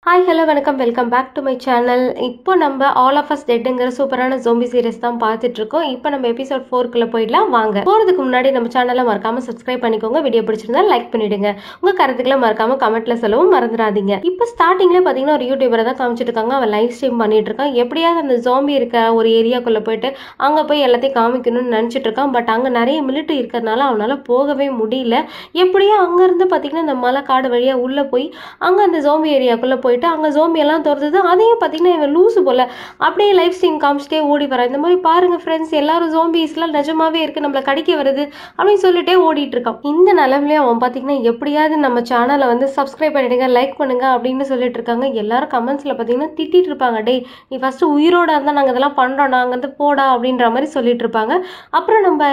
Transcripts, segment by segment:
Hi hello வணக்கம் welcome back to my channel. இப்போ நம்ம ஆல் ஆஃப் அஸ் டெட்டுங்கிற சூப்பரான ஜோம்பி சீரிஸ் தான் பார்த்துட்டு இருக்கோம். இப்போ நம்ம எபிசோட் 4க்குள்ள போயிடலாம் வாங்க. போகிறதுக்கு முன்னாடி நம்ம சேனலை மறக்காம சப்ஸ்கிரைப் பண்ணிக்கோங்க. வீடியோ பிடிச்சிருந்தா லைக் பண்ணிடுங்க. உங்க கருத்துக்களை மறக்காம கமெண்ட்ல சொல்லவும் மறந்துடாதீங்க. இப்போ ஸ்டார்டிங்ல பாத்தீங்கன்னா ஒரு யூடியூபரை தான் காமிச்சிட்டு இருக்காங்க. அவன் லைவ் ஸ்ட்ரீம் பண்ணிட்டு இருக்கான். எப்படியாவது அந்த ஜோம்பி இருக்க ஒரு ஏரியாக்குள்ள போயிட்டு அங்க போய் எல்லாத்தையும் காமிக்கணும்னு நினைச்சிட்டு இருக்கான். பட் அங்க நிறைய மிலிட்டரி இருக்கிறதுனால அவனால போகவே முடியல. எப்படியோ அங்க இருந்து பாத்தீங்கன்னா இந்த மலை காடு வழியா உள்ள போய் அங்க அந்த ஜோம்பி ஏரியாக்குள்ள போயிட்டு அங்க ஜோம்பி எல்லாம் தோறுது. அதையும் பாத்தீங்கன்னா இவன் லூசு போல அப்படியே லைவ் ஸ்ட்ரீம் காமிச்சிட்டே ஓடி வரான். இந்த மாதிரி பாருங்க ஃப்ரெண்ட்ஸ், எல்லாரும் ஜோம்பிஸ்லாம் நிஜமாவே இருக்கு, நம்மள கடிக்க வருது அப்படின்னு சொல்லிட்டே ஓடிட்டு இருக்கான். இந்த நிலைமையில அவன் பாத்தீங்கன்னா எப்படியாவது நம்ம சேனலை வந்து சப்ஸ்கிரைப் பண்ணிடுங்க, லைக் பண்ணுங்க அப்படின்னு சொல்லிட்டு இருக்காங்க. எல்லாரும் கமெண்ட்ஸ்ல பாத்தீங்கன்னா திட்டிட்டு இருப்பாங்க, டேய் நீ ஃபர்ஸ்ட் உயிரோட இருந்தா நாங்க இதெல்லாம் பண்றோம், நாங்க வந்து போடா அப்படின்ற மாதிரி சொல்லிட்டு இருப்பாங்க. அப்புறம் நம்ம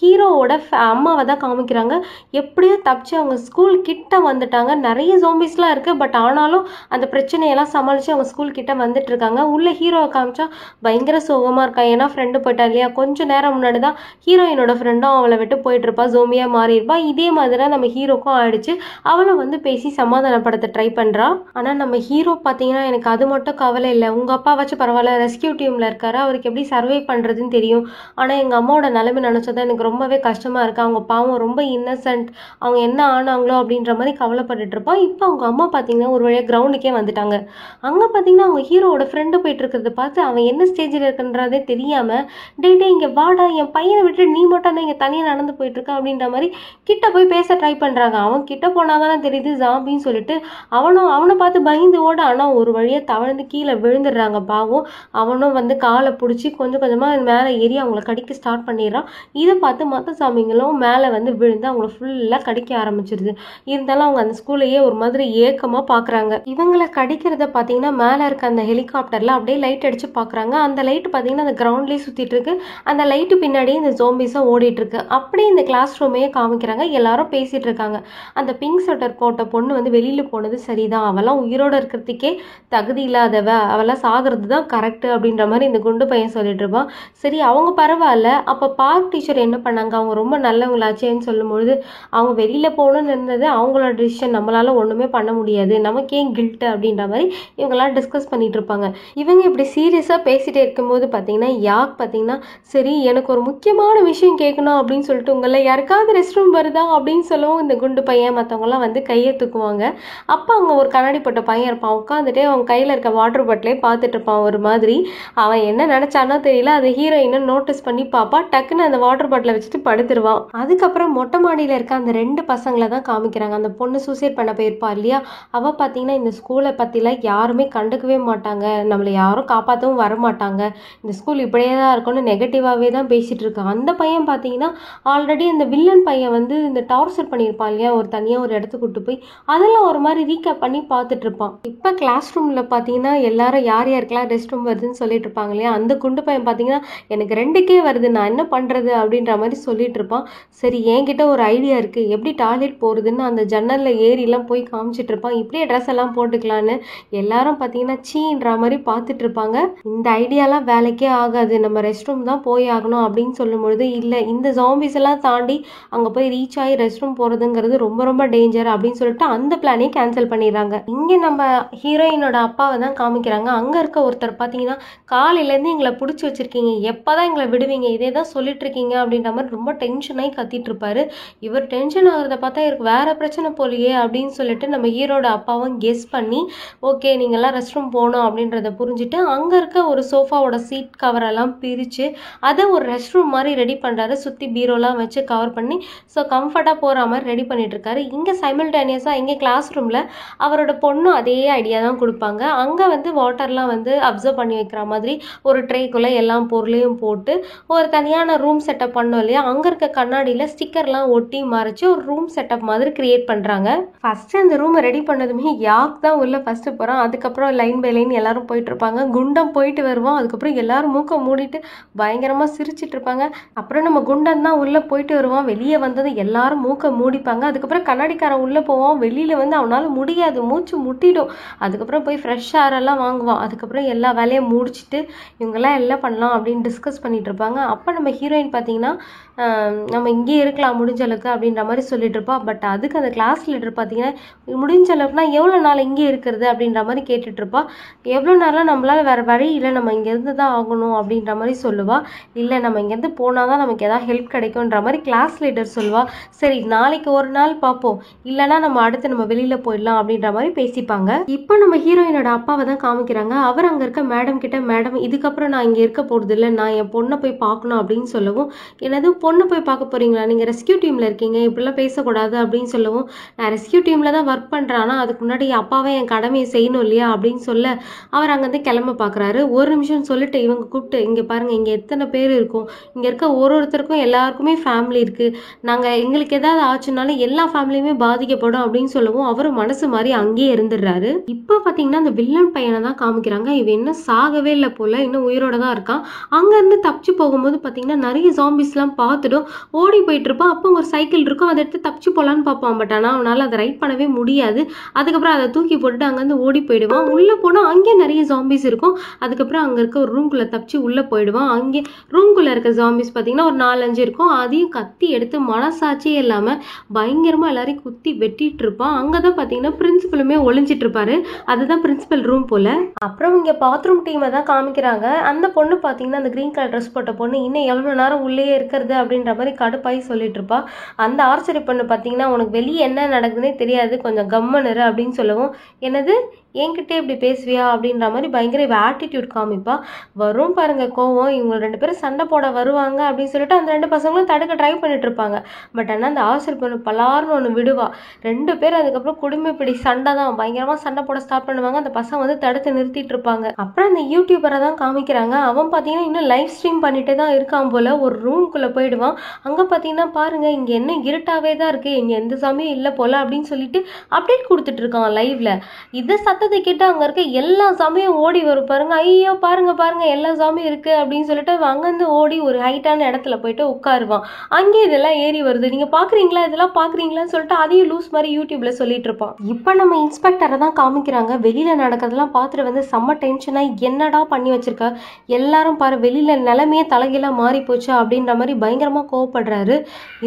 ஹீரோவோட அம்மாவை தான் காமிக்கிறாங்க. எப்படியோ தப்பிச்சு அவங்க ஸ்கூல் கிட்ட வந்துட்டாங்க. நிறைய ஜோம்பிஸ்லாம் இருக்கு. பட் ஆனாலும் அந்த பிரச்சனையெல்லாம் சமாளிச்சு அவங்க ஸ்கூல் கிட்ட வந்துட்டு இருக்காங்க. உள்ள ஹீரோவை காமிச்சா பயங்கர சோகமா இருக்கா. ஏன்னா ஃப்ரெண்டு போயிட்டா இல்லையா. கொஞ்சம் நேரம் முன்னாடி தான் ஹீரோயினோட ஃப்ரெண்டும் அவளை விட்டு போயிட்டு இருப்பா, ஜோம்பியா மாறி இருப்பா. இதே மாதிரி தான் நம்ம ஹீரோக்கும் ஆயிடுச்சு. அவளும் வந்து பேசி சமாதானப்படுத்த ட்ரை பண்றா. ஆனா நம்ம ஹீரோ பாத்தீங்கன்னா எனக்கு அது மட்டும் கவலை இல்லை, உங்க அப்பா வச்சு பரவாயில்ல, ரெஸ்கியூ டீம்ல இருக்காரு, அவருக்கு எப்படி சர்வை பண்றதுன்னு தெரியும். ஆனா எங்க அம்மாவோட நிலைமை நினைச்சதான் எனக்கு ரொம்பவே கஷ்டமா இருக்கு. அவங்க பாவம் ரொம்ப இன்னசென்ட், அவங்க என்ன ஆனாங்களோ அப்படின்ற மாதிரி கவலைப்பட்டுட்டு இருப்பா. இப்போ அவங்க அம்மா பாத்தீங்கன்னா ஒரு வழியா கிரவுண்டுக்கே வந்துட்டாங்க. அங்க பாத்தீங்கன்னா அவங்க ஹீரோவோட ஃப்ரெண்டு போயிட்டு இருக்கிறத பார்த்து அவன் என்ன ஸ்டேஜில் இருக்குன்றதே தெரியாம, டே இங்க வாடா, என் பையனை விட்டு நீ மட்டும் தான் இங்க தனியா நடந்து போயிட்டு இருக்க அப்படின்ற மாதிரி கிட்ட போய் பேச ட்ரை பண்றாங்க. அவன் கிட்ட போனாதானே தெரியுது ஜாம்பின்னு சொல்லிட்டு அவனை பார்த்து பயந்து ஓட. ஆனா ஒரு வழியா தவழ்ந்து கீழே விழுந்துடுறாங்க பாவம். அவனும் வந்து காலை பிடிச்சி கொஞ்சம் கொஞ்சமா மேலே ஏறி அவங்கள கடிக்க ஸ்டார்ட் பண்ணிடுறான். இதை பார்த்து மற்ற சாமிங்களும் மேலே வந்து விழுந்து அவங்கள ஃபுல்லா கடிக்க ஆரம்பிச்சிருது. இருந்தாலும் அவங்க அந்த ஸ்கூல்லையே ஒரு மாதிரி ஏக்கமா பாக்குறாங்க. இவங்களை கடிக்கிறத பார்த்தீங்கன்னா மேலே இருக்க அந்த ஹெலிகாப்டரில் அப்படியே லைட் அடித்து பார்க்குறாங்க. அந்த லைட் பார்த்தீங்கன்னா அந்த கிரவுண்ட்லேயே சுற்றிட்டு இருக்கு. அந்த லைட்டு பின்னாடியே இந்த ஜோம்பிஸும் ஓடிட்டு இருக்கு. அப்படியே இந்த கிளாஸ் ரூமையே காமிக்கிறாங்க. எல்லாரும் பேசிட்டு இருக்காங்க. அந்த பிங்க் ஸ்வெட்டர் போட்ட பொண்ணு வந்து வெளியில் போனது சரிதான், அவெல்லாம் உயிரோடு இருக்கிறதுக்கே தகுதி இல்லாதவ, அவெல்லாம் சாகிறது தான் கரெக்டு அப்படின்ற மாதிரி இந்த குண்டு பையன் சொல்லிட்டு இருப்பான். சரி அவங்க பரவாயில்ல, அப்போ பார்க் டீச்சர் என்ன பண்ணாங்க, அவங்க ரொம்ப நல்லவங்களாச்சேன்னு சொல்லும்பொழுது அவங்க வெளியில் போகணும்னு இருந்தது அவங்களோட டிசிஷன், நம்மளால ஒன்றுமே பண்ண முடியாது, நமக்கே கில்ட்டு அப்படின்ற மாதிரி இவங்கெல்லாம் டிஸ்கஸ் பண்ணிட்டு இருப்பாங்க. இவங்க இப்படி சீரியஸாக பேசிட்டே இருக்கும்போது பார்த்தீங்கன்னா யாக் பார்த்தீங்கன்னா சரி எனக்கு ஒரு முக்கியமான விஷயம் கேட்கணும் அப்படின்னு சொல்லிட்டு உங்களை யாருக்காவது ரெஸ்ட் ரூம் வருதா அப்படின்னு சொல்லவும் இந்த குண்டு பையன் மற்றவங்கலாம் வந்து கையை தூக்குவாங்க. அப்போ அவங்க ஒரு கண்ணாடி போட்ட பையன் இருப்பான், உட்காந்துட்டே அவன் கையில் இருக்க வாட்டர் பாட்டிலே பார்த்துட்டு இருப்பான். ஒரு மாதிரி அவன் என்ன நினைச்சானோ தெரியல, அதை ஹீரோயினை நோட்டீஸ் பண்ணி பாப்பா. டக்குன்னு அந்த வாட்டர் பாட்டிலை வச்சுட்டு படுத்துருவான். அதுக்கப்புறம் மொட்டை மாடியில் இருக்க அந்த 2 பசங்களை தான் காமிக்கிறாங்க. அந்த பொண்ணு சூசைட் பண்ண போயிருப்பா இல்லையா, அவ பார்த்தீங்கன்னா இந்த ஸ்கூலை பற்றிலாம் யாருமே கண்டுக்கவே மாட்டாங்க, நம்மளை யாரும் காப்பாற்றவும் வரமாட்டாங்க, இந்த ஸ்கூல் இப்படியே தான் இருக்கும்னு நெகட்டிவாகவே தான் பேசிகிட்டு இருக்கான். அந்த பையன் பார்த்தீங்கன்னா ஆல்ரெடி இந்த வில்லன் பையன் வந்து இந்த டார்ச்சர் பண்ணியிருப்பான் இல்லையா, ஒரு தனியாக ஒரு இடத்துக்கு கூட்டு போய் அதெல்லாம் ஒரு மாதிரி ரீகேப் பண்ணி பார்த்துட்டு இருப்பான். இப்போ கிளாஸ் ரூமில் பார்த்தீங்கன்னா எல்லாரும் யார் யாருக்கெல்லாம் ரெஸ்ட் ரூம் வருதுன்னு சொல்லிட்டு இருப்பாங்க இல்லையா, அந்த குண்டு பையன் பார்த்தீங்கன்னா எனக்கு 2க்கே வருது, நான் என்ன பண்ணுறது அப்படின்ற மாதிரி சொல்லிட்டு இருப்பான். சரி என்கிட்ட ஒரு ஐடியா இருக்குது, எப்படி டாய்லெட் போகிறதுன்னு அந்த ஜன்னலில் ஏறிலாம் போய் காமிச்சிட்டு இருப்பான். இப்படியே ட்ரெஸ் எல்லாம் போட்டுக்கலான்னு எல்லாரும் பார்த்தீங்கன்னா சீன்ற மாதிரி பார்த்துட்டு இருப்பாங்க. இந்த ஐடியாலாம் வேலைக்கே ஆகாது, நம்ம ரெஸ்ட் ரூம் தான் போய் ஆகணும் அப்படின்னு சொல்லும் பொழுது இல்லை, இந்த ஜாம்பிஸ் எல்லாம் தாண்டி அங்கே போய் ரீச் ஆகி ரெஸ்ட் ரூம் போகிறதுங்கிறது ரொம்ப ரொம்ப டேஞ்சர் அப்படின்னு சொல்லிட்டு அந்த பிளானே கேன்சல் பண்ணிடுறாங்க. இங்கே நம்ம ஹீரோயினோட அப்பாவை தான் காமிக்கிறாங்க. அங்கே இருக்க ஒருத்தர் பார்த்தீங்கன்னா காலையிலேருந்து எங்களை பிடிச்சி வச்சிருக்கீங்க, எப்போதான் எங்களை விடுவீங்க, இதே தான் சொல்லிட்டு இருக்கீங்க அப்படின்ற மாதிரி ரொம்ப டென்ஷனாகி கத்திட்டு இருப்பாரு. இவர் டென்ஷன் ஆகிறத பார்த்தா இவருக்கு வேற பிரச்சனை போலியே அப்படின்னு சொல்லிட்டு நம்ம ஹீரோட அப்பாவும் கெஸ் பண்ணி ஓகே நீங்கள்லாம் ரெஸ்ட் ரூம் போகணும் அப்படின்றத புரிஞ்சுட்டு அங்கே இருக்க ஒரு சோஃபாவோட சீட் கவரெல்லாம் பிரித்து அதை ஒரு ரெஸ்ட் ரூம் மாதிரி ரெடி பண்ணுறாரு. சுற்றி பீரோலாம் வச்சு கவர் பண்ணி ஸோ கம்ஃபர்ட்டாக போகிற மாதிரி ரெடி பண்ணிட்டு இருக்காரு. இங்கே சைமல்டேனியஸாக இங்கே கிளாஸ் ரூமில் அவரோட பொண்ணும் அதே ஐடியா தான் கொடுப்பாங்க. அங்கே வந்து வாட்டர்லாம் வந்து அப்சர்வ் பண்ணி வைக்கிற மாதிரி ஒரு ட்ரேக்குள்ளே எல்லா பொருளையும் போட்டு ஒரு தனியான ரூம் செட்டப் பண்ணோம் இல்லையா, அங்கே இருக்க கண்ணாடியில் ஸ்டிக்கர்லாம் ஒட்டி மறைச்சு ஒரு ரூம் செட்டப் மாதிரி கிரியேட் பண்ணுறாங்க. ஃபஸ்ட்டு அந்த ரூமை ரெடி பண்ணதுமே யாக் தான் உள்ள ஃபஸ்ட்டு போகிறான். அதுக்கப்புறம் லைன் பை லைன் எல்லாரும் போயிட்டு இருப்பாங்க. குண்டம் போயிட்டு வருவான். அதுக்கப்புறம் எல்லாரும் மூக்க மூடிட்டு பயங்கரமாக சிரிச்சிட்டு இருப்பாங்க. அப்புறம் நம்ம குண்டன் தான் உள்ளே போயிட்டு வருவான். வெளியே வந்தது எல்லாரும் மூக்க மூடிப்பாங்க. அதுக்கப்புறம் கண்ணாடிக்காரன் உள்ளே போவான். வெளியில் வந்து அவனால் முடியாது, மூச்சு முட்டிடும். அதுக்கப்புறம் போய் ஃப்ரெஷ் ஏரெல்லாம் வாங்குவான். அதுக்கப்புறம் எல்லா வேலையும் முடிச்சுட்டு இவங்கெல்லாம் எல்லாம் பண்ணலாம் அப்படின்னு டிஸ்கஸ் பண்ணிட்டு இருப்பாங்க. அப்போ நம்ம ஹீரோயின் பார்த்தீங்கன்னா நம்ம இங்கேயே இருக்கலாம் முடிஞ்ச அளவுக்கு அப்படின்ற மாதிரி சொல்லிட்டு இருப்பா. பட் அதுக்கு அந்த கிளாஸ் லீடர் பார்த்தீங்கன்னா முடிஞ்ச அளவுக்குனா எவ்வளோ நாள் இங்கே இருக்கிறது அப்படின்ற மாதிரி கேட்டுட்டு இருப்பா. எவ்வளோ நேரம் நம்மளால வேற வழி இல்லை, நம்ம இங்கேருந்து தான் ஆகணும் அப்படின்ற மாதிரி சொல்லுவா. இல்லை நம்ம இங்கேருந்து போனால் தான் நமக்கு எதாவது ஹெல்ப் கிடைக்கும்ன்ற மாதிரி கிளாஸ் லீடர் சொல்லுவா. சரி நாளைக்கு ஒரு நாள் பார்ப்போம், இல்லைனா நம்ம அடுத்து நம்ம வெளியில் போயிடலாம் அப்படின்ற மாதிரி பேசிப்பாங்க. இப்போ நம்ம ஹீரோயினோட அப்பாவை தான் காமிக்கிறாங்க. அவர் அங்கே இருக்க மேடம் கிட்ட, மேடம் இதுக்கப்புறம் நான் இங்கே இருக்க போகிறது இல்லை, நான் என் பொண்ணை போய் பார்க்கணும் அப்படின்னு சொல்லவும், என்னது பொண்ணை போய் பார்க்க போகிறீங்களா, நீங்கள் ரெஸ்கியூ டீமில் இருக்கீங்க, இப்படிலாம் பேசக்கூடாது அப்படின்னு சொல்லவும், நான் ரெஸ்கியூ டீமில் தான் ஒர்க் பண்ணுறேன், ஆனால் அதுக்கு முன்னாடி அப்பாவே என் கடமையை செய்யணும் இல்லையா அப்படின்னு சொல்ல அவர் அங்கேருந்து கிளம்ப பார்க்குறாரு. ஒரு நிமிஷம் சொல்லிட்டு இவங்க கூப்பிட்டு, இங்கே பாருங்கள் இங்கே எத்தனை பேர் இருக்கும், இங்கே இருக்க ஒருத்தருக்கும் எல்லாருக்குமே ஃபேமிலி இருக்குது, நாங்கள் எங்களுக்கு ஏதாவது ஆச்சுனாலும் எல்லா ஃபேமிலியுமே பாதிக்கப்படும் அப்படின்னு சொல்லவும் அவரும் மனசு மாதிரி அங்கேயே இருந்துடுறாரு. இப்போ பார்த்தீங்கன்னா அந்த வில்லன் பையனை தான் காமிக்கிறாங்க. இவன் இன்னும் சாகவே இல்லை போல, இன்னும் உயிரோட தான் இருக்கான். அங்கேருந்து தப்பிச்சு போகும்போது பார்த்தீங்கன்னா நிறைய ஜாம்பிஸ்லாம் பார்த்துடும் ஓடி போயிட்டு இருப்பான். அப்போ ஒரு சைக்கிள் இருக்கும், அதை எடுத்து தப்பிச்சு போகலான்னு பார்ப்பான். பட் ஆனால் அவனால் அதை ரைட் பண்ணவே முடியாது. அதுக்கப்புறம் அதை தூக்கி போட்டுட்டு அங்கேருந்து ஓடி போயிடுவான். உள்ளே போனால் அங்கே நிறைய ஜாம்பிஸ் இருக்கும். அதுக்கப்புறம் அங்கே இருக்க ஒரு ரூம்குள்ளே தப்பிச்சு உள்ளே போயிடுவான். அங்கே ரூம்குள்ளே இருக்க ஜாம்பிஸ் பார்த்தீங்கன்னா ஒரு 4-5 இருக்கும். அதையும் கத்தி எடுத்து மனசாட்சியே இல்லாமல் பயங்கரமாக எல்லாரையும் குத்தி வெட்டிட்டு இருப்பான். அங்கே தான் பார்த்தீங்கன்னா பிரின்சிபலுமே ஒளிஞ்சிட்டு இருப்பாரு. அதுதான் பிரின்சிபல் ரூம் போல. அப்புறம் இங்கே பாத்ரூம் டீமை தான் காமிக்கிறாங்க. அந்த பொண்ணு பார்த்தீங்கன்னா அந்த கிரீன் கலர் ட்ரெஸ் போட்ட பொண்ணு இன்னும் எவ்வளோ நேரம் உள்ளே இருக்கிறது அப்படின்ற மாதிரி கடுப்பாய் சொல்லிட்டு இருப்பா. அந்த ஆர்ச்சரி பொண்ணு பார்த்தீங்கன்னா உனக்கு வெளியே என்ன நடக்குதுன்னே தெரியாது, கொஞ்சம் கம்மனரு அப்படின்னு சொல்லவும், என்னது என்கிட்ட இப்படி பேசுவியா அப்படின்ற மாதிரி பயங்கர ஆட்டிடியூட் காமிப்பா. வரும் பாருங்க கோவம், இவங்க 2 பேரும் சண்டை போட வருவாங்க அப்படின்னு சொல்லிட்டு அந்த 2 பசங்களும் தடுக்க ட்ரை பண்ணிட்டு இருப்பாங்க. பட் ஆனால் அந்த ஆசிரியர் பொண்ணு பலார்னு ஒன்று விடுவா. 2 பேரும் அதுக்கப்புறம் குடும்பப்பிடி சண்டை தான், பயங்கரமாக சண்டை போட ஸ்டார்ட் பண்ணுவாங்க. அந்த பசங்க வந்து தடுத்து நிறுத்திட்டு இருப்பாங்க. அப்புறம் அந்த யூடியூபரை தான் காமிக்கிறாங்க. அவன் பார்த்தீங்கன்னா இன்னும் லைவ் ஸ்ட்ரீம் பண்ணிட்டே தான் இருக்கான் போல. ஒரு ரூம்குள்ளே போயிடுவான். அங்கே பார்த்தீங்கன்னா பாருங்க இங்கே என்ன இருட்டாவே தான் இருக்கு, இங்கே எந்த சாமியும் இல்லை போல அப்படின்னு சொல்லிட்டு அப்டேட் கொடுத்துட்டு இருக்கான் லைவ்ல. இதை சத்தத்தை கேட்டு அங்கே இருக்க எல்லா சாமியும் ஓடி வரும் பாருங்க. ஐயோ பாருங்க பாருங்க எல்லா சாமியும் இருக்கு அப்படின்னு சொல்லிட்டு அங்கேருந்து ஓடி ஒரு ஹைட்டான இடத்துல போயிட்டு உட்காருவான். அங்கே இதெல்லாம் ஏறி வருது, நீங்க பாக்குறீங்களா இதெல்லாம் பாக்குறீங்களான்னு சொல்லிட்டு அதையும் லூஸ் மாதிரி யூடியூப்ல சொல்லிட்டு இருப்பான். இப்போ நம்ம இன்ஸ்பெக்டரை தான் காமிக்கிறாங்க. வெளியில நடக்கிறதெல்லாம் பார்த்துட்டு வந்து செம்ம டென்ஷனா, என்னடா பண்ணி வச்சிருக்க, எல்லாரும் பாரு வெளியில நிலைமையே தலைகீழா மாறி போச்சு அப்படின்ற மாதிரி பயங்கரமா கோவப்படுறாரு.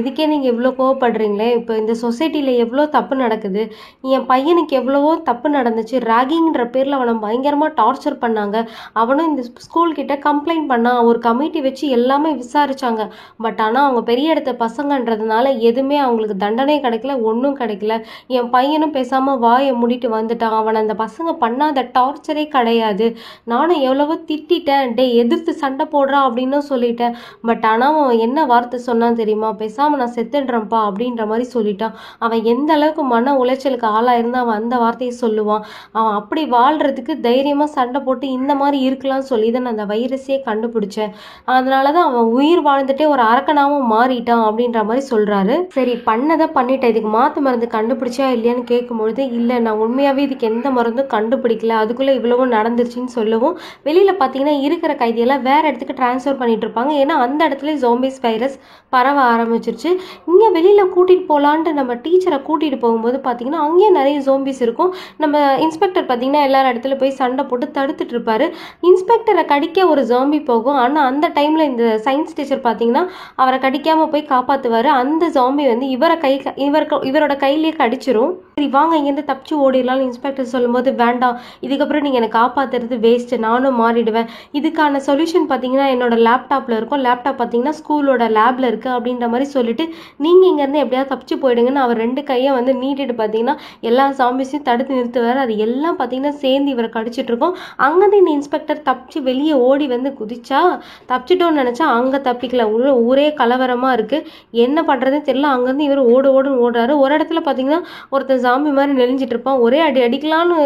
இதுக்கே நீங்க இவ்வளோ கோவப்படுறீங்களே, இப்போ இந்த சொசைட்டில எவ்வளோ தப்பு நடக்குது, என் பையனுக்கு எவ்வளவோ தப்பு நடந்துச்சு, ராகிங்ன்ற பேர்ல அவனை பயங்கரமா டார்ச்சர் பண்ணாங்க, அவனும் இந்த ஸ்கூல் கிட்ட கம்ப்ளைண்ட் பண்ணான், ஒரு கமிட்டி வச்சு எல்லாமே விசாரிச்சாங்க. பட் ஆனால் அவங்க பெரிய இடத்த பசங்கன்றதுனால எதுவுமே அவங்களுக்கு தண்டனை கிடைக்கல, ஒன்றும் கிடைக்கல. என் பையனும் பேசாம வாயை மூடிட்டு வந்துட்டான். அவனை அந்த பசங்க பண்ணாத டார்ச்சரே கிடையாது. நானும் எவ்வளவோ திட்டேன், டே எதிர்த்து சண்டை போடுறான் அப்படின்னு சொல்லிட்டேன். பட் ஆனால் அவன் என்ன வார்த்தை சொன்னான் தெரியுமா, பேசாம நான் செத்துடுறேன்ப்பா அப்படின்ற மாதிரி சொல்லிட்டான். அவன் எந்த அளவுக்கு மன உளைச்சலுக்கு ஆளாயிருந்தா அவன் அந்த வார்த்தையை சொல்லுவான். அவன் அப்படி வாழ்றதுக்கு தைரியமா சண்டை போட்டு இந்த மாதிரி இருக்கலாம்னு சொல்லி தான் நான் அந்த வைரஸே கண்டுபிடிச்சேன். அதனாலதான் அவன் உயிர் வாழ்ந்துட்டே ஒரு அரக்கனாவும் மாறிட்டான் அப்படின்ற மாதிரி சொல்றாரு. சரி பண்ணதை பண்ணிட்டேன், இதுக்கு மாத்து மருந்து கண்டுபிடிச்சா இல்லையான்னு கேட்கும்பொழுது, இல்லை நான் உண்மையாவே இதுக்கு எந்த மருந்தும் கண்டுபிடிக்கல, அதுக்குள்ள இவ்வளவும் நடந்துருச்சுன்னு சொல்லவும், வெளியில பாத்தீங்கன்னா இருக்கிற கைதியெல்லாம் வேற இடத்துக்கு டிரான்ஸ்ஃபர் பண்ணிட்டு இருப்பாங்க. ஏன்னா அந்த இடத்துல ஜோம்பிஸ் வைரஸ் பரவ ஆரம்பிச்சிருச்சு. இங்க வெளியில கூட்டிட்டு போலான்ட்டு நம்ம டீச்சரை கூட்டிட்டு போகும்போது பாத்தீங்கன்னா அங்கேயே நிறைய ஜோம்பிஸ் இருக்கும். நம்ம இன்ஸ்பெக்டர் பார்த்தீங்கன்னா எல்லா இடத்துல போய் சண்டை போட்டு தடுத்துட்டு இருப்பாரு. இன்ஸ்பெக்டரை கடிக்க ஒரு ஜாம்பி போகும். ஆனால் அந்த டைமில் இந்த சயின்ஸ் டீச்சர் பார்த்தீங்கன்னா அவரை கடிக்காமல் போய் காப்பாற்றுவார். அந்த ஜாம்பி வந்து இவரோட கையிலேயே கடிச்சிரும். சரி வாங்க இங்கேருந்து தப்பிச்சு ஓடிடலாம்னு இன்ஸ்பெக்டர் சொல்லும்போது, வேண்டாம் இதுக்கப்புறம் நீங்கள் என்னை காப்பாற்றுறது வேஸ்ட்டு, நானும் மாறிடுவேன், இதுக்கான சொல்யூஷன் பார்த்தீங்கன்னா என்னோட லேப்டாப்பில் இருக்கும், லேப்டாப் பார்த்தீங்கன்னா ஸ்கூலோட லேபில் இருக்குது அப்படின்ற மாதிரி சொல்லிட்டு நீங்கள் இங்கேருந்து எப்படியாவது தப்பிச்சு போயிடுங்கன்னு அவர் 2 கையை வந்து நீட்டிட்டு பார்த்தீங்கன்னா எல்லா ஜாம்பிஸையும் தடுத்து நிறுத்துவார். அது எல்லாம் பார்த்தீங்கன்னா சேர்ந்து இவரை கடிச்சிட்டு இருக்கோம். அங்கேருந்து இந்த இன்ஸ்பெக்டர் தப்பிச்சு வெளியே ஓடி வந்து குதிச்சா தப்பிச்சிட்டோன்னு நினச்சா அங்கே தப்பிக்கல. ஊரே கலவரமாக இருக்குது, என்ன பண்ணுறதுன்னு தெரியல. அங்கேருந்து இவர் ஓடுன்னு ஓடுறாரு. ஒரு இடத்துல பார்த்தீங்கன்னா ஒருத்தர் ஜாம்பி மாதிரி நெளிஞ்சிட்டு இருப்பான். ஒரே அடிக்கலான்னு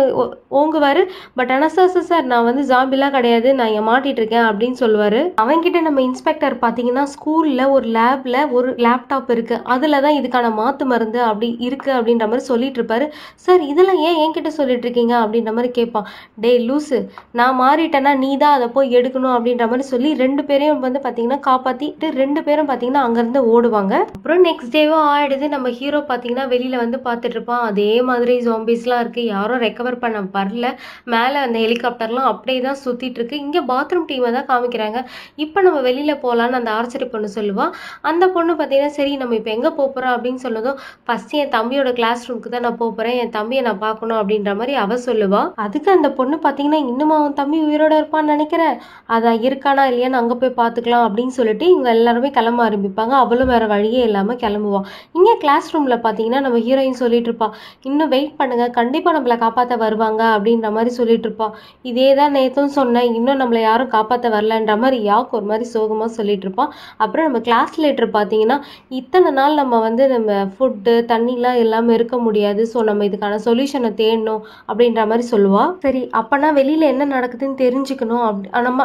ஓங்குவார். பட் ஆனால் சார் நான் வந்து ஜாம்பிலாம் கிடையாது, நான் இங்கே மாட்டிட்டு இருக்கேன் அப்படின்னு சொல்லுவார். அவன்கிட்ட நம்ம இன்ஸ்பெக்டர் பார்த்தீங்கன்னா ஸ்கூலில் ஒரு லேபில் ஒரு லேப்டாப் இருக்குது, அதில் தான் இதுக்கான மாற்று மருந்து அப்படி இருக்குது அப்படின்ற மாதிரி சொல்லிட்டு இருப்பாரு. சார் இதெல்லாம் ஏன் என்கிட்ட சொல்லிட்டு இருக்கீங்க அப்படின்ற மாதிரி கேட்பான். டே லூசு, நான் மாறிட்டேன்னா நீ தான் அதை போய் எடுக்கணும் அப்படின்ற மாதிரி சொல்லி 2 பேரையும் வந்து பார்த்தீங்கன்னா காப்பாற்றிட்டு 2 பேரும் பார்த்தீங்கன்னா அங்கேருந்து ஓடுவாங்க. அப்புறம் நெக்ஸ்ட் டேவும் ஆயிடுது. நம்ம ஹீரோ பார்த்தீங்கன்னா வெளியில் வந்து பார்த்துட்டு இருப்பான். அதே மாதிரி ஜாம்பிஸ்லாம் இருக்குது, யாரும் ரெக்கவர் பண்ண வரல. மேலே அந்த ஹெலிகாப்டர்லாம் அப்படியே தான் சுற்றிட்டு இருக்கு. இங்கே பாத்ரூம் டீமை தான் காமிக்கிறாங்க. இப்போ நம்ம வெளியில் போகலான்னு அந்த ஆர்ச்சரி பொண்ணு சொல்லுவாள். அந்த பொண்ணு பார்த்தீங்கன்னா சரி நம்ம இப்போ எங்கே போகிறோம் அப்படின்னு சொன்னதும் ஃபஸ்ட்டு என் தம்பியோட கிளாஸ் ரூமுக்கு தான் நான் போகிறேன், என் தம்பியை நான் பார்க்கணும் அப்படின்ற மாதிரி அவ சொல்லுவாள். அதுக்கு அந்த பொண்ணு பார்த்தீங்கன்னா இன்னும் அவன் தம்பி உயிரோட இருப்பான்னு நினைக்கிறேன், அதான் இருக்கானா இல்லையான்னு அங்கே போய் பார்த்துக்கலாம் அப்படின்னு சொல்லிட்டு இவங்க எல்லாருமே கிளம்ப ஆரம்பிப்பாங்க. அவளும் வேறு வழியே இல்லாமல் கிளம்புவான். இங்கே கிளாஸ் ரூமில் பார்த்தீங்கன்னா நம்ம ஹீரோயின் சொல்லிட்டு இருப்பா, இன்னும் வெயிட் பண்ணுங்க, கண்டிப்பாக நம்மளை காப்பாற்ற வருவாங்க அப்படின்ற மாதிரி சொல்லிட்டு இருப்பா. இதே தான் நேற்றும் சொன்னேன், இன்னும் நம்மளை யாரும் காப்பாற்ற வரலன்ற மாதிரி யாக்கு ஒரு மாதிரி சோகமாக சொல்லிட்டு இருப்பான். அப்புறம் நம்ம கிளாஸ் லீடர் பார்த்தீங்கன்னா இத்தனை நாள் நம்ம நம்ம ஃபுட்டு தண்ணிலாம் இல்லாமல் இருக்க முடியாது, ஸோ நம்ம இதுக்கான சொல்யூஷனை தேடணும் அப்படின்ற மாதிரி சொல்லுவாள். சரி அப்போனா வெளியில் என்ன நடக்குதுன்னு தெரிஞ்சுக்கணும்,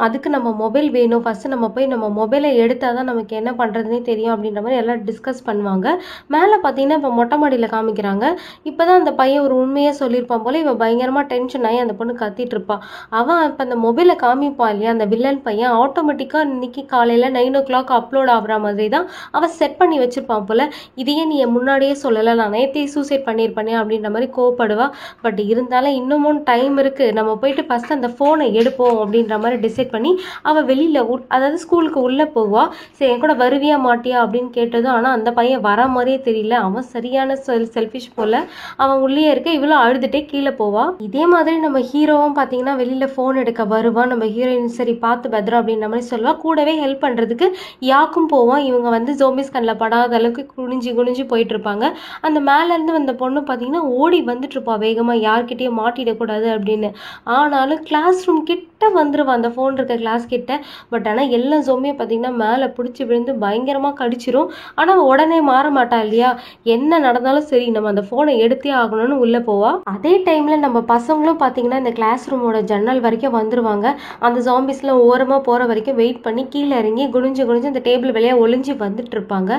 அதுக்கு நம்ம மொபைல் வேணும், ஃபஸ்ட்டு நம்ம போய் நம்ம மொபைலை எடுத்தால் தான் நமக்கு என்ன பண்ணுறதுனே தெரியும் அப்படின்ற மாதிரி எல்லாம் டிஸ்கஸ் பண்ணுவாங்க. மேலே பார்த்தீங்கன்னா இப்போ மொட்டை மாடியில் காமிக்கிறாங்க. இப்போ தான் அந்த பையன் ஒரு உண்மையாக சொல்லியிருப்பான் போல், இவன் பயங்கரமாக டென்ஷன் ஆகி அந்த பொண்ணு கத்திட்டு இருப்பான். அவன் இப்போ அந்த மொபைலை காமிப்பான் இல்லையா, அந்த வில்லன் பையன் ஆட்டோமேட்டிக்காக இன்னைக்கு காலையில் 9 o'clock அப்லோட் ஆகிற மாதிரி தான் அவன் செட் பண்ணி வச்சுருப்பான் போல். இதையே நீ முன்னாடியே சொல்லலை, நான் நேற்றே சூசைட் பண்ணியிருப்பேனே அப்படின்ற மாதிரி கோவப்படுவா. பட் இருந்தாலும் இன்னமும் டைம் இருக்குது, நம்ம போயிட்டு ஃபஸ்ட்டு அந்த ஃபோனை எடுப்போம் அப்படின்ற மாதிரி டிசைட் பண்ணி அவள் வெளியில் அதாவது ஸ்கூலுக்கு உள்ளே போவா. சரி என் கூட வருவியா மாட்டியா அப்படின்னு கேட்டதும், ஆனால் அந்த பையன் வர மாதிரியே தெரியல, அவன் சரியான செல்ஃபிஷ் போல் அவன் உள்ளே இருக்க, இவ்வளோ அழுதுகிட்டே கீழே போவா. இதே மாதிரி நம்ம ஹீரோவும் பார்த்தீங்கன்னா வெளியில் ஃபோன் எடுக்க வருவான். நம்ம ஹீரோயின் சரி பார்த்து பத்திரம் அப்படின்ற மாதிரி சொல்லுவா. கூடவே ஹெல்ப் பண்ணுறதுக்கு யாக்கும் போவான். இவங்க ஜோம்பிஸ் கண்ணில் படாத அளவுக்கு குனிஞ்சு குனிஞ்சு போயிட்டு இருப்பாங்க. அந்த மேலேருந்து வந்த பொண்ணு பார்த்தீங்கன்னா ஓடி வந்துட்டு இருப்பா வேகமாக, யார்கிட்டயும் மாட்டிடக்கூடாது அப்படின்னு. ஆனாலும் கிளாஸ் ரூம் கிட்ட வந்துடுவான், அந்த ஃபோன் இருக்க கிளாஸ் கிட்ட. பட் ஆனால் எல்லா ஜோம்பியும் பார்த்தீங்கன்னா மேலே பிடிச்சி விழுந்து பயங்கரமாக கடிச்சிரும். ஆனால் உடனே மாற மாட்டா இல்லையா, என்ன நடந்தாலும் சரி நம்ம அந்த ஃபோனை எடுத்தே ஆகணும்னு உள்ளே போவா. அதே டைமில் நம்ம பசங்களும் பார்த்தீங்கன்னா இந்த கிளாஸ் ரூமோட ஜன்னல் வரைக்கும் வந்துடுவாங்க. அந்த ஜாம்பிஸ்லாம் ஓரமாக போகிற வரைக்கும் வெயிட் பண்ணி கீழே இறங்கி குனிஞ்சு குனிஞ்சு அந்த டேபிள் வெளியே ஒளிஞ்சு வந்துட்டு இருப்பாங்க.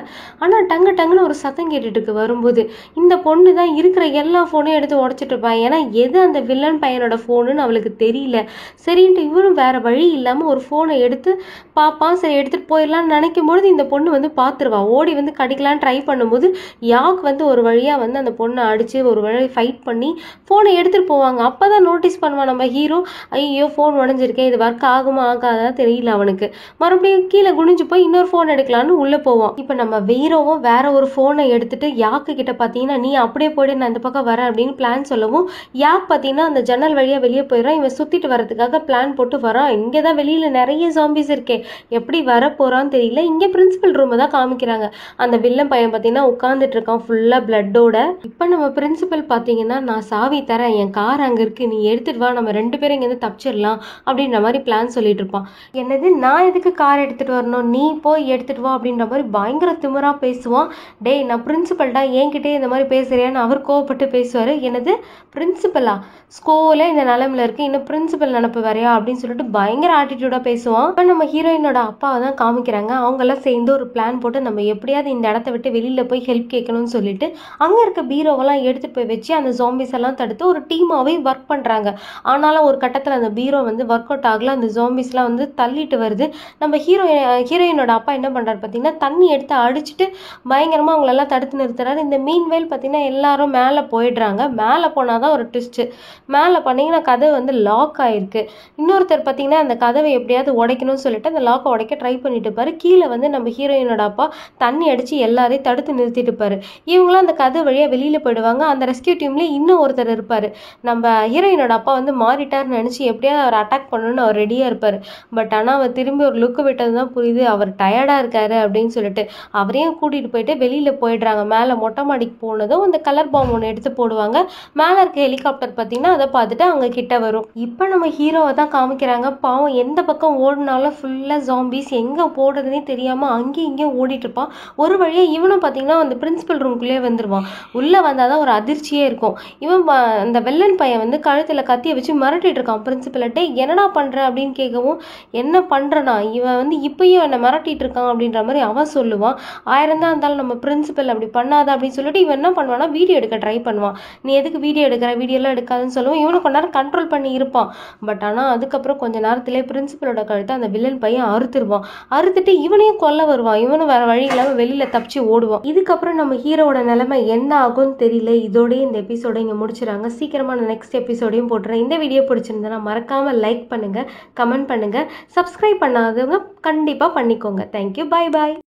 ஆனால் டங்குன்னு ஒரு சத்தம் கேட்டுட்டு வரும்போது இந்த பொண்ணு தான் இருக்கிற எல்லா ஃபோனையும் எடுத்து உடச்சிட்டு இருப்பாங்க. ஏன்னா எது அந்த வில்லன் பையனோட ஃபோனுன்னு அவளுக்கு தெரியல. சரின்ட்டு இவரும் வேற வழி இல்லாமல் ஒரு ஃபோனை எடுத்து பார்ப்பான். சரி எடுத்துகிட்டு போயிடலான்னு நினைக்கும் பொழுது இந்த பொண்ணு பார்த்துருவா. ஓடி கடிக்கலான்னு ட்ரை பண்ணும்போது யாக் ஒரு வழியாக அந்த பொண்ணை அடித்து ஒரு வழி ஃபைட் பண்ணி ஃபோனை எடுத்துகிட்டு போவாங்க. அப்போ தான் நோட்டீஸ் பண்ணுவான் நம்ம ஹீரோ, ஐயோ ஃபோன் உடஞ்சிருக்கேன், இது ஒர்க் ஆகுமா ஆகாதா தெரியல அவனுக்கு. மறுபடியும் கீழே குனிஞ்சு போய் இன்னொரு ஃபோன் எடுக்கலான்னு உள்ளே போவான். இப்போ நம்ம ஹீரோவும் வேற ஒரு ஃபோனை எடுத்துட்டு யாக்கு கிட்ட பார்த்தீங்கன்னா நீ அப்படியே போய்ட்டு நான் இந்த பக்கம் வரேன் அப்படின்னு பிளான் சொல்லவும், யாக் பார்த்தீங்கன்னா அந்த ஜன்னல் வழியாக வெளியே போயிடறான். இவன் சுற்றிட்டு வரதுக்காக பிளான் போட்டு வரான். இங்கே தான் வெளியில் நிறைய ஜாம்பிஸ் இருக்கே, எப்படி வர போகிறான்னு தெரியல. இங்கே பிரின்சிபல் ரூமை தான் காமிக்கிறாங்க. அந்த வில்லன் பையன் பார்த்தீங்கன்னா உட்காந்துட்டு இருக்கான் ஃபுல்லாக பிளட்டோட. இப்போ நம்ம பிரின்சிபல் பார்த்தீங்கன்னா நான் சாவி தரேன், என் கார் அங்கே இருக்குது, நீ எடுத்துகிட்டு வா, நம்ம 2 பேரும் இங்கேருந்து தப்பிச்சிடலாம் அப்படின்ற மாதிரி பிளான் சொல்லிட்டு இருப்பான். என்னது நான் எதுக்கு கார் எடுத்துகிட்டு வரணும், நீ போய் எடுத்துகிட்டு வா அப்படின்ற மாதிரி பயங்கர திமிராக பேசுவான். டேய் நான் பிரின்சிபல்டா, என்கிட்டே இந்த மாதிரி பேசுறியான்னு அவர் கோவப்பட்டு பேசுவார். என்னது பிரின்சிபலா, ஸ்கூலே இந்த நிலமில் இருக்குது, இன்னும் பிரின்சிபல் நினப்பு வரையா அப்படின்னு சொல்லிட்டு பயங்கர ஆட்டிடியூடாக பேசுவான். இப்போ நம்ம ஹீரோயினோட அப்பாவை தான் காமிக்கிறாங்க. அவங்கெல்லாம் சேர்ந்து ஒரு பிளான் போட்டு நம்ம எப்படியாவது இந்த இடத்த விட்டு வெளியில் போய் ஹெல்ப் கேட்கணும்னு சொல்லிட்டு அங்கே இருக்க பீரோவெல்லாம் எடுத்துகிட்டு போய் வச்சு அந்த ஜாம்பிஸ் எல்லாம் தடுத்து ஒரு டீமாகவே ஒர்க் பண்ணுறாங்க. ஆனாலும் ஒரு கட்டத்தில் அந்த பீரோ ஒர்க் அவுட் ஆகல, அந்த ஜாம்பிஸ்லாம் தள்ளிட்டு வருது. நம்ம ஹீரோயினோட அப்பா என்ன பண்ணுறாரு பார்த்தீங்கன்னா தண்ணி எடுத்து அடிச்சுட்டு பயங்கரமாக அவங்களெல்லாம் தடுத்து நிறுத்துறாரு. இந்த மீன்வேல் பார்த்தீங்கன்னா எல்லாரும் மேலே போயிடுறாங்க. மேலே போனால் தான் ஒரு ட்விஸ்ட்டு, மேலே பண்ணிங்கன்னா கதவு லாக் ஆகிருக்கு. இன்னொருத்தர் பார்த்தீங்கன்னா அந்த கதவை எப்படியாவது உடைக்கணும்னு சொல்லிட்டு அந்த லாக்கை உடைக்க ட்ரை பண்ணிட்டு இருப்பாரு. கீழே நம்ம ஹீரோயினோட அப்பா தண்ணி அடித்து எல்லாரையும் தடுத்து நிறுத்திட்டு இருப்பாரு. இவங்களும் அந்த கதவு வழியாக வெளியில் போயிடுவாங்க. அந்த ரெஸ்கியூ டீம்லேயே இன்னும் ஒருத்தர் இருப்பார். நம்ம ஹீரோயினோட அப்பா மாறிட்டார்னு நினச்சி எப்படியாவது அவர் அட்டாக் பண்ணணும்னு அவர் ரெடியாக இருப்பார். பட் ஆனால் அவர் திரும்பி ஒரு லுக்கு விட்டது தான் புரியுது, அவர் டயர்டாக இருக்காரு அப்படின்னு சொல்லிட்டு அவரையும் கூட்டிகிட்டு போயிட்டு வெளியில் போயிடுறாங்க. மேலே மொட்டை மாடிக்கு போனதும் அந்த கலர் பாம் ஒன்று எடுத்து போடுவாங்க. மேலே இருக்க ஹெலிகாப்டர் பார்த்தீங்கன்னா அதை பார்த்துட்டு அவங்க கிட்ட வரும். இப்போ நம்ம ஹீரோவை தான் காமிக்கிறாங்க. பாவம் எந்த பக்கம் ஓடினாலும் ஃபுல்லாக ஜாம்பிஸ், எங்கே போடுறதுனே தெரியாமல் அங்கேயும் இங்கேயும் ஓடிட்டு இருப்பான். ஒரு வழியாக இவனும் பார்த்தீங்கன்னா அந்த பிரின்சிபல் ரூம்குள்ளேயே வந்துடுவான். உள்ளே வந்தால் தான் ஒரு அதிர்ச்சியே இருக்கும். இவன் அந்த வெள்ளன் பையன் கழுத்தில் கத்தியை வச்சு மிரட்டிட்டு இருக்கான் பிரின்சிபல்கிட்ட. என்னடா பண்ணுற அப்படின்னு கேட்கவும், என்ன பண்ணுறனா இவன் இப்பயும் என்னை மிரட்டிட்டு இருக்கான் அப்படின்ற மாதிரி அவன் சொல்லுவான். 1000 தான் இருந்தாலும் நம்ம பிரின்சிபல் அப்படி பண்ணாத அப்படின்னு சொல்லிட்டு இவன் என்ன பண்ணுவான்னா வீடியோ எடுக்க ட்ரை பண்ணுவான். நீ எதுக்கு வீடியோ எடுக்கிற, வீடியோலாம் எடுக்காதுன்னு சொல்லுவோம். இவனை கொஞ்ச நேரம் கண்ட்ரோல் பண்ணி இருப்பான். பட் ஆனால் அதுக்கப்புறம் கொஞ்ச நேரத்திலே பிரின்சிபலோட கழுத்தை அந்த வில்லன் பையன் அறுத்துருவான். அறுத்துட்டு இவனையும் கொல்ல வருவான். இவனும் வேற வழி இல்லாமல் வெளியில் தப்பிச்சு ஓடுவான். இதுக்கப்புறம் நம்ம ஹீரோவோட நிலைமை என்ன ஆகும்னு தெரியல. தெரியல. இதோடய இந்த எபிசோட இங்கே முடிச்சுறாங்க. சீக்கிரமாக நான் நெக்ஸ்ட் எபிசோடையும் போட்டுறேன். இந்த வீடியோ பிடிச்சிருந்தேன்னா மறக்காமல் லைக் பண்ணுங்கள், கமெண்ட் பண்ணுங்கள். சப்ஸ்கிரைப் பண்ணாதவங்க கண்டிப்பாக பண்ணிக்கோங்க. தேங்க்யூ. பாய் பாய்.